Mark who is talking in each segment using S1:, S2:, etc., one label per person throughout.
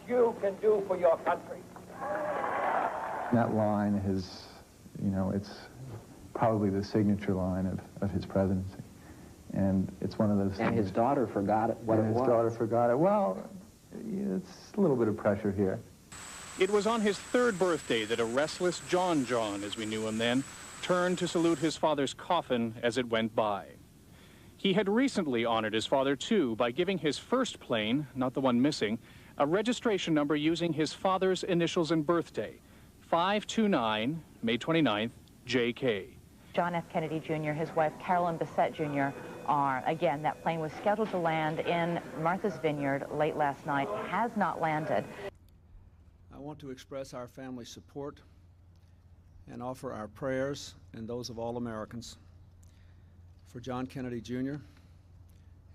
S1: you can do for your country.
S2: That line is, it's probably the signature line of his presidency. And it's one of those things.
S3: And his daughter forgot it, what it was.
S2: His daughter forgot it. Well, it's a little bit of pressure here.
S4: It was on his third birthday that a restless John, as we knew him then, turned to salute his father's coffin as it went by. He had recently honored his father, too, by giving his first plane, not the one missing, a registration number using his father's initials and birthday, 529, May 29th, JK.
S5: John F. Kennedy Jr., his wife Carolyn Bessette Jr. Again, that plane was scheduled to land in Martha's Vineyard late last night, has not landed.
S6: I want to express our family's support and offer our prayers and those of all Americans for John Kennedy Jr.,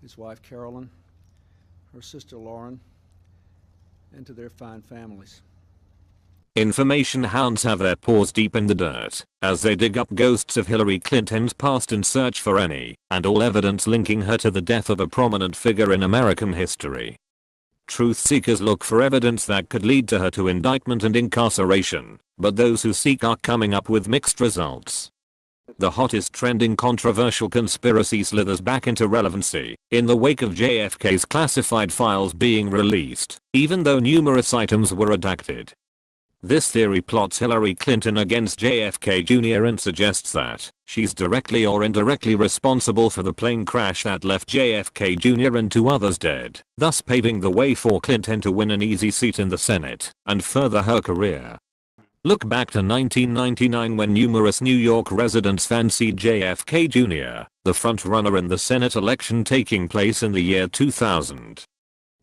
S6: his wife Carolyn, her sister Lauren, and to their fine families.
S7: Information hounds have their paws deep in the dirt as they dig up ghosts of Hillary Clinton's past and search for any and all evidence linking her to the death of a prominent figure in American history. Truth seekers look for evidence that could lead to her to indictment and incarceration, but those who seek are coming up with mixed results. The hottest trending controversial conspiracy slithers back into relevancy in the wake of JFK's classified files being released, even though numerous items were redacted. This theory plots Hillary Clinton against JFK Jr. and suggests that she's directly or indirectly responsible for the plane crash that left JFK Jr. and 2 others dead, thus paving the way for Clinton to win an easy seat in the Senate and further her career. Look back to 1999 when numerous New York residents fancied JFK Jr., the front-runner in the Senate election taking place in the year 2000.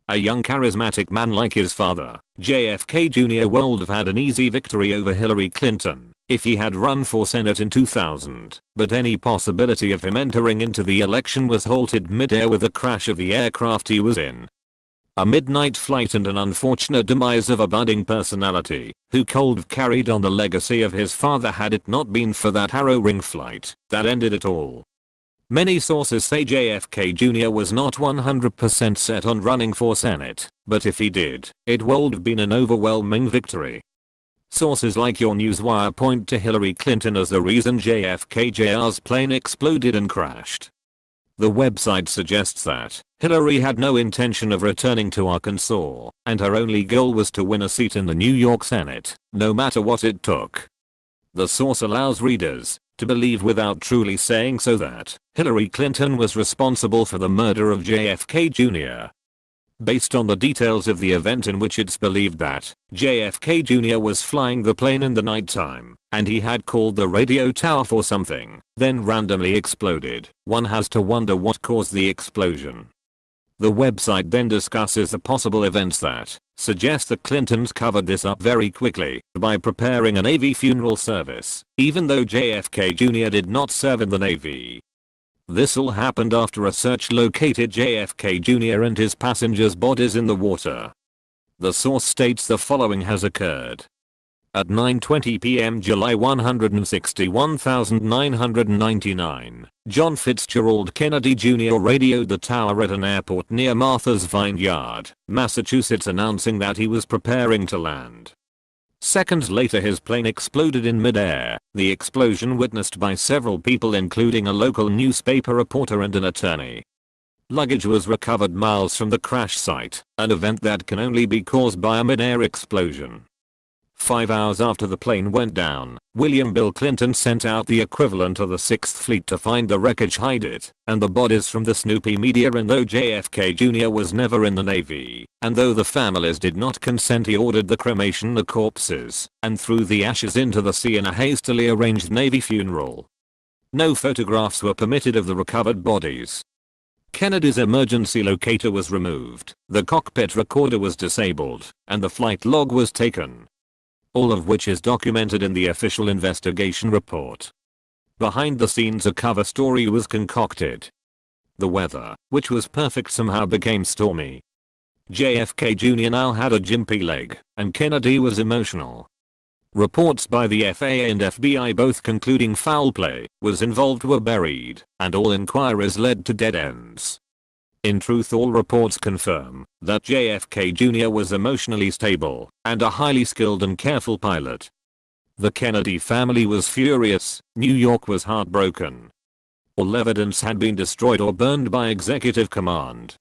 S7: A young charismatic man like his father, JFK Jr. would have had an easy victory over Hillary Clinton if he had run for Senate in 2000, but any possibility of him entering into the election was halted mid-air with the crash of the aircraft he was in. A midnight flight and an unfortunate demise of a budding personality who could have carried on the legacy of his father had it not been for that harrowing flight that ended it all. Many sources say JFK Jr. was not 100% set on running for Senate, but if he did, it would have been an overwhelming victory. Sources like your Newswire point to Hillary Clinton as the reason JFK Jr.'s plane exploded and crashed. The website suggests that Hillary had no intention of returning to Arkansas, and her only goal was to win a seat in the New York Senate, no matter what it took. The source allows readers to believe without truly saying so that Hillary Clinton was responsible for the murder of JFK Jr. Based on the details of the event in which it's believed that JFK Jr. was flying the plane in the nighttime, and he had called the radio tower for something, then randomly exploded, one has to wonder what caused the explosion. The website then discusses the possible events that suggest the Clintons covered this up very quickly by preparing a Navy funeral service, even though JFK Jr. did not serve in the Navy. This all happened after a search located JFK Jr. and his passengers' bodies in the water. The source states the following has occurred. At 9:20 p.m. July 161,999, John Fitzgerald Kennedy Jr. radioed the tower at an airport near Martha's Vineyard, Massachusetts, announcing that he was preparing to land. Seconds later his plane exploded in mid-air, the explosion witnessed by several people including a local newspaper reporter and an attorney. Luggage was recovered miles from the crash site, an event that can only be caused by a mid-air explosion. 5 hours after the plane went down, William Bill Clinton sent out the equivalent of the 6th Fleet to find the wreckage, hide it, and the bodies from the Snoopy media. And though JFK Jr. was never in the Navy, and though the families did not consent, he ordered the cremation of the corpses, and threw the ashes into the sea in a hastily arranged Navy funeral. No photographs were permitted of the recovered bodies. Kennedy's emergency locator was removed, the cockpit recorder was disabled, and the flight log was taken. All of which is documented in the official investigation report. Behind the scenes a cover story was concocted. The weather, which was perfect, somehow became stormy. JFK Jr. now had a gimpy leg, and Kennedy was emotional. Reports by the FAA and FBI both concluding foul play was involved were buried, and all inquiries led to dead ends. In truth, all reports confirm that JFK Jr. was emotionally stable and a highly skilled and careful pilot. The Kennedy family was furious, New York was heartbroken. All evidence had been destroyed or burned by executive command.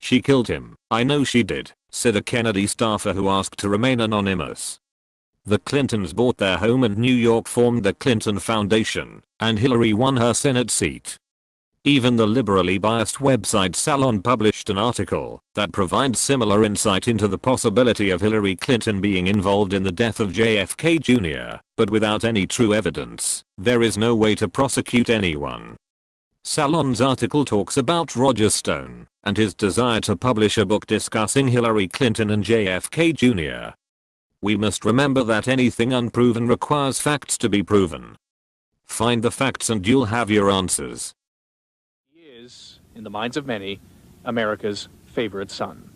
S7: "She killed him, I know she did," said a Kennedy staffer who asked to remain anonymous. The Clintons bought their home in New York, formed the Clinton Foundation, and Hillary won her Senate seat. Even the liberally biased website Salon published an article that provides similar insight into the possibility of Hillary Clinton being involved in the death of JFK Jr., but without any true evidence, there is no way to prosecute anyone. Salon's article talks about Roger Stone and his desire to publish a book discussing Hillary Clinton and JFK Jr. We must remember that anything unproven requires facts to be proven. Find the facts and you'll have your answers.
S4: Is, in the minds of many, America's favorite son.